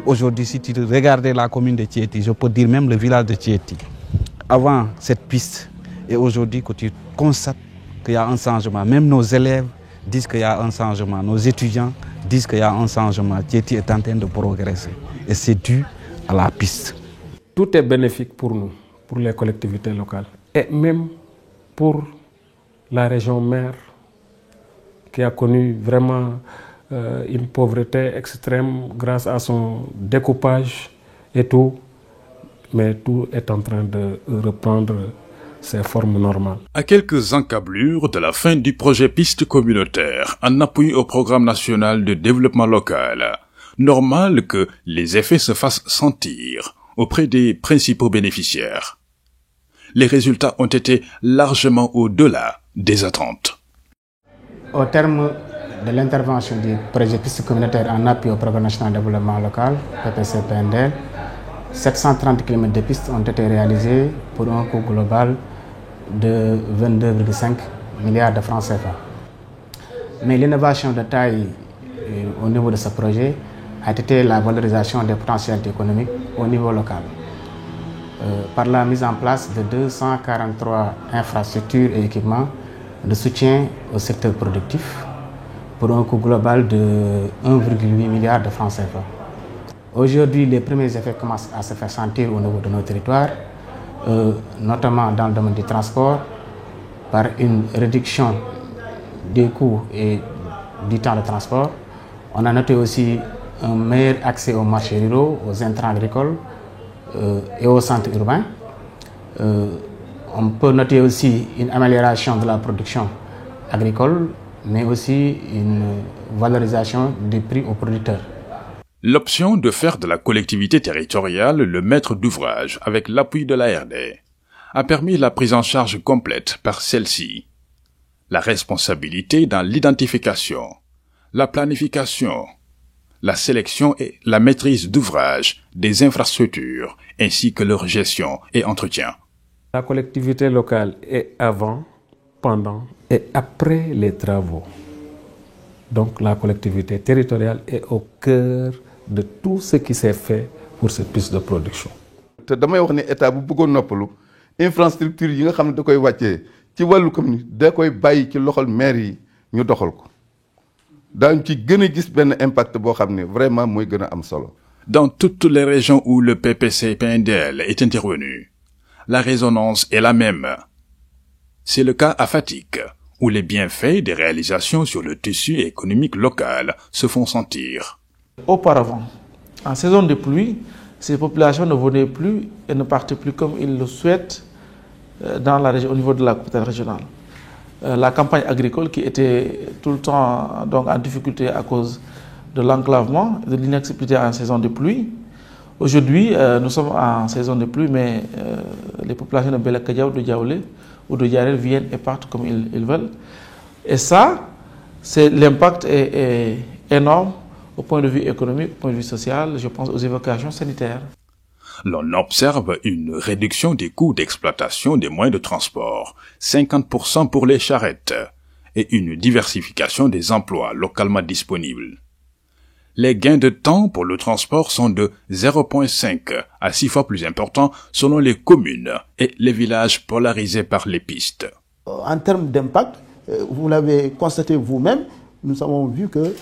Aujourd'hui, si tu regardais la commune de Thiéty, je peux dire même le village de Thiéty, avant cette piste, et aujourd'hui que tu constates qu'il y a un changement. Même nos élèves disent qu'il y a un changement, nos étudiants disent qu'il y a un changement. Thiéty est en train de progresser et c'est dû à la piste. Tout est bénéfique pour nous, pour les collectivités locales et même pour la région mère qui a connu vraiment une pauvreté extrême grâce à son découpage et tout. Mais tout est en train de reprendre ses formes normales. À quelques encablures de la fin du projet piste communautaire, en appui au programme national de développement local, normal que les effets se fassent sentir auprès des principaux bénéficiaires. Les résultats ont été largement au-delà des attentes. Au terme de l'intervention du projet piste communautaire en appui au programme national de développement local, PPC-PNDL, 730 km de pistes ont été réalisées pour un coût global de 22,5 milliards de francs CFA. Mais l'innovation de taille au niveau de ce projet a été la valorisation des potentialités économiques au niveau local. Par la mise en place de 243 infrastructures et équipements de soutien au secteur productif pour un coût global de 1,8 milliard de francs CFA. Aujourd'hui, les premiers effets commencent à se faire sentir au niveau de nos territoires, notamment dans le domaine du transport, par une réduction des coûts et du temps de transport. On a noté aussi un meilleur accès aux marchés ruraux, aux intrants agricoles et aux centres urbains. On peut noter aussi une amélioration de la production agricole, mais aussi une valorisation des prix aux producteurs. L'option de faire de la collectivité territoriale le maître d'ouvrage avec l'appui de l'ARD a permis la prise en charge complète par celle-ci. La responsabilité dans l'identification, la planification, la sélection et la maîtrise d'ouvrage des infrastructures ainsi que leur gestion et entretien. La collectivité locale est avant, pendant et après les travaux. Donc la collectivité territoriale est au cœur de tout ce qui s'est fait pour cette piste de production. te damay wax ne état bu bëggoon noppalu infrastructure yi nga xam ne da koy wàccee ci wàllu commune da koy bàyyi ci loxol maire yi ñu doxal ko daañu ci gën a gis benn impact boo xam ne vraiment mooy gën a am solo. Dans toutes les régions où le PPC-PNDL est intervenu, la résonance est la même. C'est le cas à Fatick, où les bienfaits des réalisations sur le tissu économique local se font sentir. Auparavant, en saison de pluie, ces populations ne venaient plus et ne partaient plus comme ils le souhaitent dans la région, au niveau de la capitale régionale. La campagne agricole qui était tout le temps donc, en difficulté à cause de l'enclavement, de l'inaccessibilité en saison de pluie. Aujourd'hui, nous sommes en saison de pluie, mais les populations de Belakadiao, de Diaoulé ou de Yarel viennent et partent comme ils veulent. Et ça, l'impact est énorme au point de vue économique, au point de vue social, je pense aux évocations sanitaires. L'on observe une réduction des coûts d'exploitation des moyens de transport, 50% pour les charrettes, et une diversification des emplois localement disponibles. Les gains de temps pour le transport sont de 0,5 à 6 fois plus importants selon les communes et les villages polarisés par les pistes. En termes d'impact, vous l'avez constaté vous-même, nous avons vu que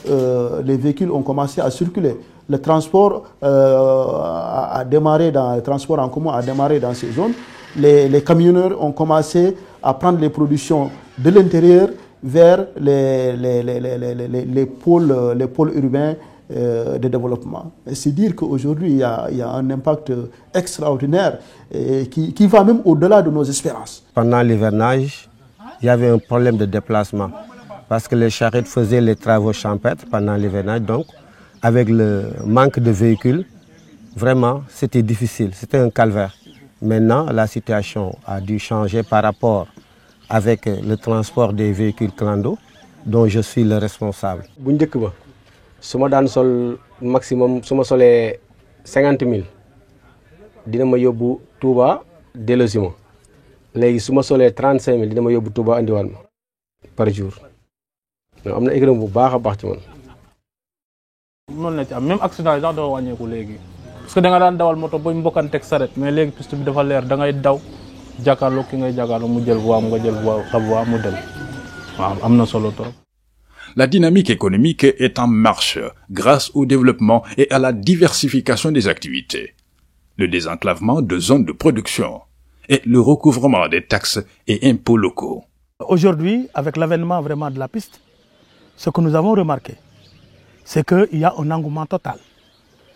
les véhicules ont commencé à circuler. Le transport a démarré le transport en commun a démarré dans ces zones. Les camionneurs ont commencé à prendre les productions de l'intérieur vers les pôles urbains de développement. C'est dire qu'aujourd'hui, il y a un impact extraordinaire qui va même au-delà de nos espérances. Pendant l'hivernage, il y avait un problème de déplacement parce que les charrettes faisaient les travaux champêtres pendant l'hivernage. Donc, avec le manque de véhicules, vraiment, c'était difficile, c'était un calvaire. Maintenant, la situation a dû changer par rapport avec le transport des véhicules clando, dont je suis le responsable. Si je suis sol maximum 50 000, je vais aller Touba délogement. Si je suis 35 000, je vais aller Touba par jour. noonu la ci am même accident yi sax dafa wàññeeku léegi parce que da nga daan dawal moto ba mbokkanteeg saret mais léegi piste bi dafa leer da ngay daw jàkkaarloo ki ngay jàkkaarloo mu jël voie nga jël sa voie mu dem waaw am na solo trop. La dynamique économique est en marche grâce au développement et à la diversification des activités, le désenclavement de zones de production et le recouvrement des taxes et impôts locaux. Aujourd'hui, avec l'avènement vraiment de la piste, ce que nous avons remarqué, c'est qu'il y a un engouement total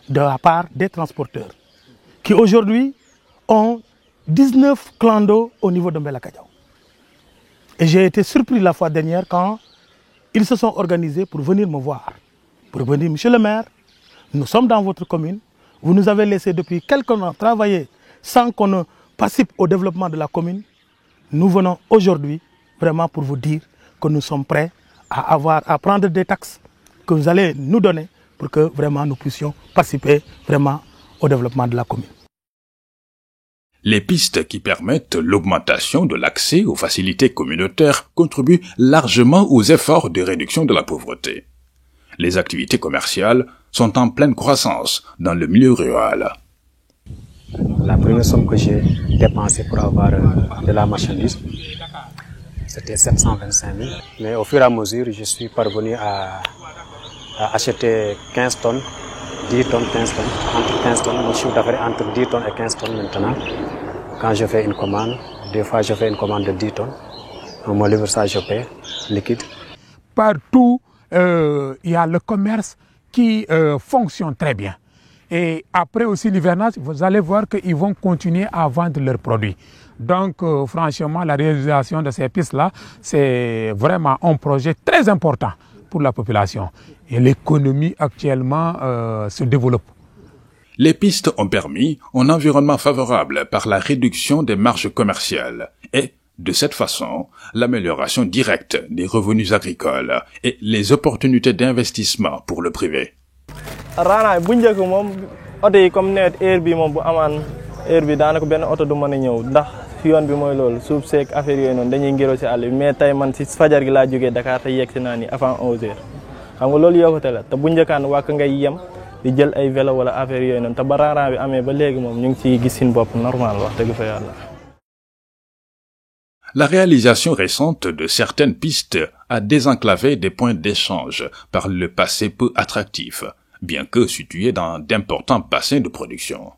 de la part des transporteurs qui aujourd'hui ont 19 clans d'eau au niveau de Mbelakadiao. Et j'ai été surpris la fois dernière quand ils se sont organisés pour venir me voir, pour venir, monsieur le maire, nous sommes dans votre commune, vous nous avez laissé depuis quelques mois travailler sans qu'on ne participe au développement de la commune. Nous venons aujourd'hui vraiment pour vous dire que nous sommes prêts à prendre des taxes que vous allez nous donner pour que vraiment nous puissions participer vraiment au développement de la commune. Les pistes qui permettent l'augmentation de l'accès aux facilités communautaires contribuent largement aux efforts de réduction de la pauvreté. Les activités commerciales sont en pleine croissance dans le milieu rural. La première somme que j'ai dépensée pour avoir de la marchandise, c'était 725 000. Mais au fur et à mesure, je suis parvenu à acheter 15 tonnes, 10 tonnes, 15 tonnes. Entre 15 tonnes, mon chiffre d'affaires est entre 10 tonnes et 15 tonnes maintenant. Quand je fais une commande, des fois je fais une commande de 10 tonnes. On me livre ça, je paie, liquide. Partout, il y a le commerce qui fonctionne très bien. Et après aussi l'hivernage, vous allez voir qu'ils vont continuer à vendre leurs produits. Donc franchement, la réalisation de ces pistes-là, c'est vraiment un projet très important pour la population. Et l'économie actuellement se développe. Les pistes ont permis un environnement favorable par la réduction des marges commerciales et, de cette façon, l'amélioration directe des revenus agricoles et les opportunités d'investissement pour le privé. Rana bu njëkk moom oto yi comme nawet heure bi moom bu amaan heure bi daanaka benn oto du mën a ñëw ndax yoon bi mooy loolu suuf seeg affaire yooyu noonu dañuy ngiroo si àll bi mais tey man si fajar gi laa jógee Dakar te yegg si naa ni avant 11h xam nga loolu yokkute la te bu njëkkaan wàkk ngay yem di jël ay vélo wala affaire yooyu noonu te ba Rana bi amee ba léegi moom ñu ngi ciy gis seen bopp normal wax dëgg fa yàlla. La réalisation récente de certaines pistes a désenclavé des points d'échange par le passé peu attractifs, bien que situés dans d'importants bassins de production.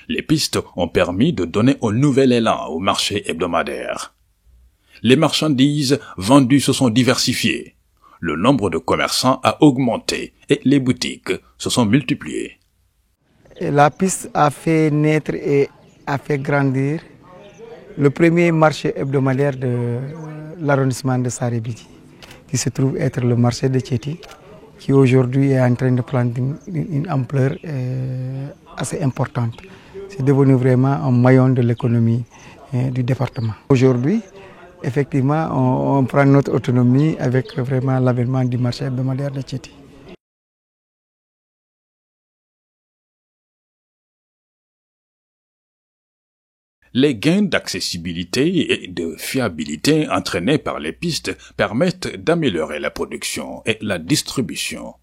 Les pistes ont permis de donner un nouvel élan au marché hebdomadaire. Les marchandises vendues se sont diversifiées, le nombre de commerçants a augmenté et les boutiques se sont multipliées. La piste a fait naître et a fait grandir le premier marché hebdomadaire de l'arrondissement de Sarébidi, qui se trouve être le marché de Thiéty, qui aujourd'hui est en train de prendre une ampleur assez importante. C'est devenu vraiment un maillon de l'économie du département. Aujourd'hui, effectivement, on prend notre autonomie avec vraiment l'avènement du marché hebdomadaire de Thiéty. Les gains d'accessibilité et de fiabilité entraînés par les pistes permettent d'améliorer la production et la distribution.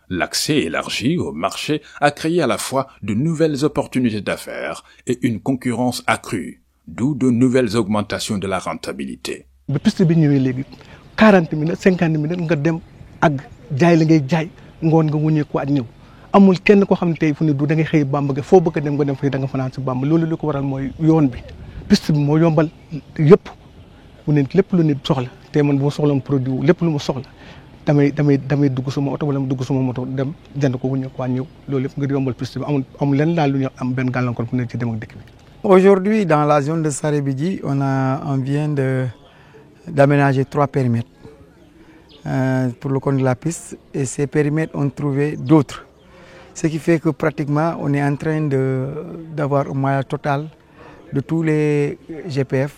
L'accès élargi au marché a créé à la fois de nouvelles opportunités d'affaires et une concurrence accrue, d'où de nouvelles augmentations de la rentabilité. La piste bi ñëwee léegi 40 minutes 50 minutes nga dem ak jaay la ngay jaay ngoon nga wuñeeku at ñëw amul kenn koo xam ne tey fu ne du da ngay xëy Bamba ga foo bëgg a dem nga dem fay da nga fanaan si Bamba loolu li ko waral mooy yoon bi piste bi moo yombal yëpp mu ne lépp lu nit soxla te man boo soxla produit lépp lu mu soxla damay dugg sama oto wala mu dugg sama moto dem jënd ko wuñeeku at ñëw loolu lépp nga di yombal piste bi amul lenn daal lu ñu am benn gàllankoor fu ne ci dem ak dëkk bi. Aujourd'hui, dans la zone de Sarébidi, on vient d'aménager 3 périmètres pour le compte de la piste et ces périmètres ont trouvé d'autres. Ce qui fait que pratiquement on est en train d'avoir un maillage total de tous les GPF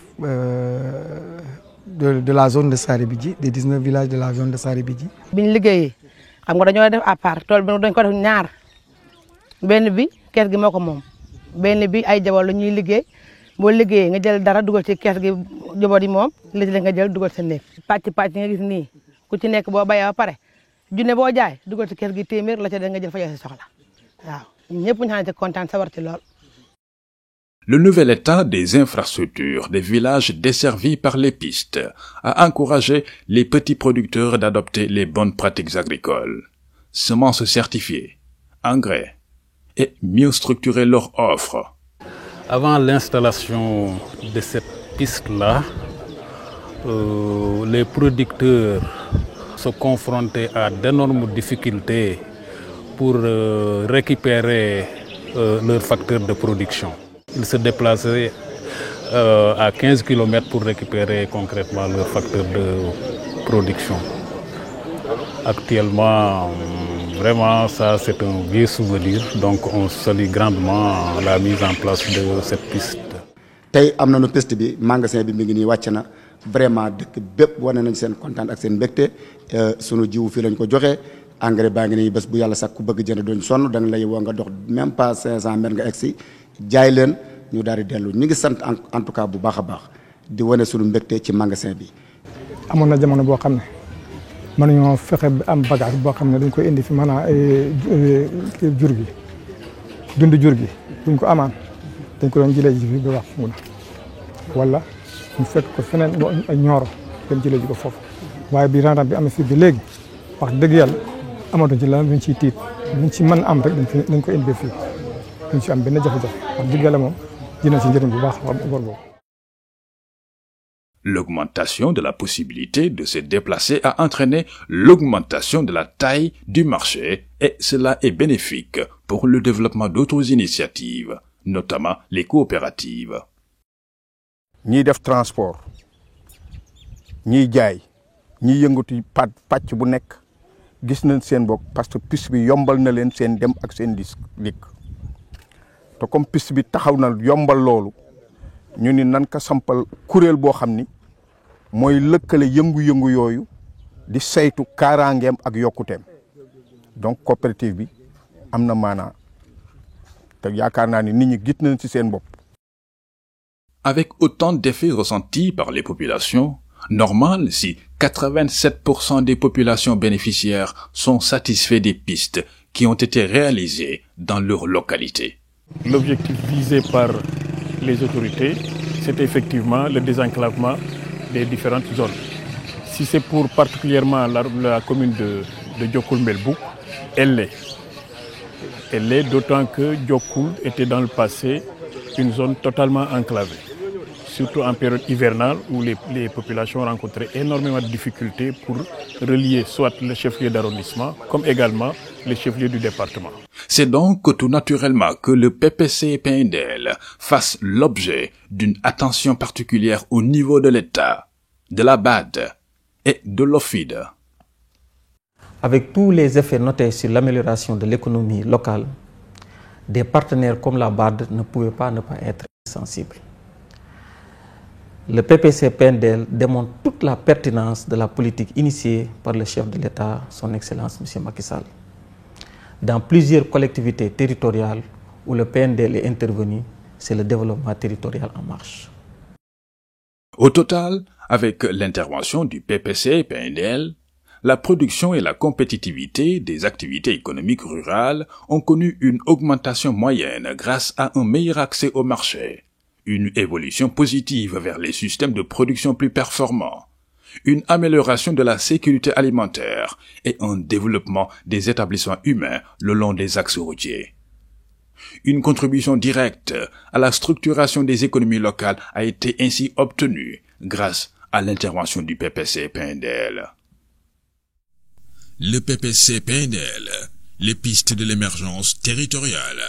de la zone de Sarébidi, des 19 villages de la zone de Sarébidi. Bi ñu liggéeyee xam nga dañoo def à part tool bi dañ ko def ñaar benn bi kees gi moo ko moom benn bi ay jaboot la ñuy liggéey boo liggéeyee nga jël dara dugal ci kees gi jaboot yi moom li ci nga jël dugal sa néeg pàcc nga gis nii ku ci nekk boo bayee ba pare junne boo jaay dugal ci kër gi téeméer la ca da nga jël fajal sa soxla waaw ñëpp ñu xam ne kontaan sawar ci lool. Le nouvel état des infrastructures des villages desservis par les pistes a encouragé les petits producteurs d'adopter les bonnes pratiques agricoles, semences certifiées, engrais et mieux structurer leur offre. Avant l'installation de cette piste-là, les producteurs se confrontaient à d'énormes difficultés pour récupérer leur facteur de production. Ils se déplaçaient à 15 km pour récupérer concrètement leur facteur de production. Actuellement, vraiment, ça c'est un vieux souvenir, donc on salue grandement la mise en place de cette piste. Tay am nañu piste bi magasin bi mi ngi nii wàcc na vraiment dëkk bépp wane nañ seen kontaan ak seen mbégte sunu jiwu fii lañ ko joxe engrais baa ngi nii bés bu yàlla sax ku bëgg jënd doon sonn da nga lay woo nga dox même pas 500 mètres nga egsi jaay leen ñu daal di dellu ñu ngi sant en tout cas bu baax a baax di wane sunu mbégte ci magasin bi. amoon na jamono boo xam ne mënuñoo fexe am bagage boo xam ne dañ koy indi fi maanaam jur gi dund jur gi buñ ko amaan dañ ko doon jëlee ji fi ba wax fu mu wala ñu fekk ko feneen ñooro dem jëlee ji ko foofu waaye bi rendement bi amee fii bi léegi wax dëgg yàlla amatuñ ci lan luñ ciy tiit luñ ci mën am rek dañ ko indi fii luñ ci am benn jafe-jafe wax dëgg yàlla moom dina ci njëriñ bu baax war boobu. L'augmentation de la possibilité de se déplacer a entraîné l'augmentation de la taille du marché et cela est bénéfique pour le développement d'autres initiatives, notamment les coopératives. ñiy def transport ñiy jaay ñiy yëngatu pàcc bu nekk gis nañ seen bopp parce que piste bi yombal na leen seen dem ak seen dikk te comme piste bi taxaw na yombal loolu ñu ni nan ka sampal kuréel boo xam ni mooy lëkkale yëngu-yëngu yooyu di saytu kaaraangeem ak yokkuteem donc coopérative bi am na maanaa te yaakaar naa ni nit ñi gis nañ ci seen bopp. Avec autant d'effets ressentis par les populations, normal si 87% des populations bénéficiaires sont satisfaits des pistes qui ont été réalisées dans leur localité. L'objectif visé par les autorités, c'est effectivement le désenclavement des différentes zones. Si c'est pour particulièrement la commune de Diokoul-Mbelbouk, elle l'est. Elle l'est d'autant que Diokoul était dans le passé une zone totalement enclavée, surtout en période hivernale où les populations rencontraient énormément de difficultés pour relier soit le chef-lieu d'arrondissement comme également le chef-lieu du département. C'est donc tout naturellement que le PPC Pindel fasse l'objet d'une attention particulière au niveau de l'État, de la BAD et de l'OFID. Avec tous les effets notés sur l'amélioration de l'économie locale, des partenaires comme la BAD ne pouvaient pas ne pas être sensibles. Le PPC Pindel démontre toute la pertinence de la politique initiée par le chef de l'État, son Excellence M. Macky Sall. Dans plusieurs collectivités territoriales où le PNDL est intervenu, c'est le développement territorial en marche. Au total, avec l'intervention du PPC PNDL, la production et la compétitivité des activités économiques rurales ont connu une augmentation moyenne grâce à un meilleur accès au marché, une évolution positive vers les systèmes de production plus performants, une amélioration de la sécurité alimentaire et un développement des établissements humains le long des axes routiers. Une contribution directe à la structuration des économies locales a été ainsi obtenue grâce à l'intervention du PPC PNDL. Le PPC PNDL, les pistes de l'émergence territoriale.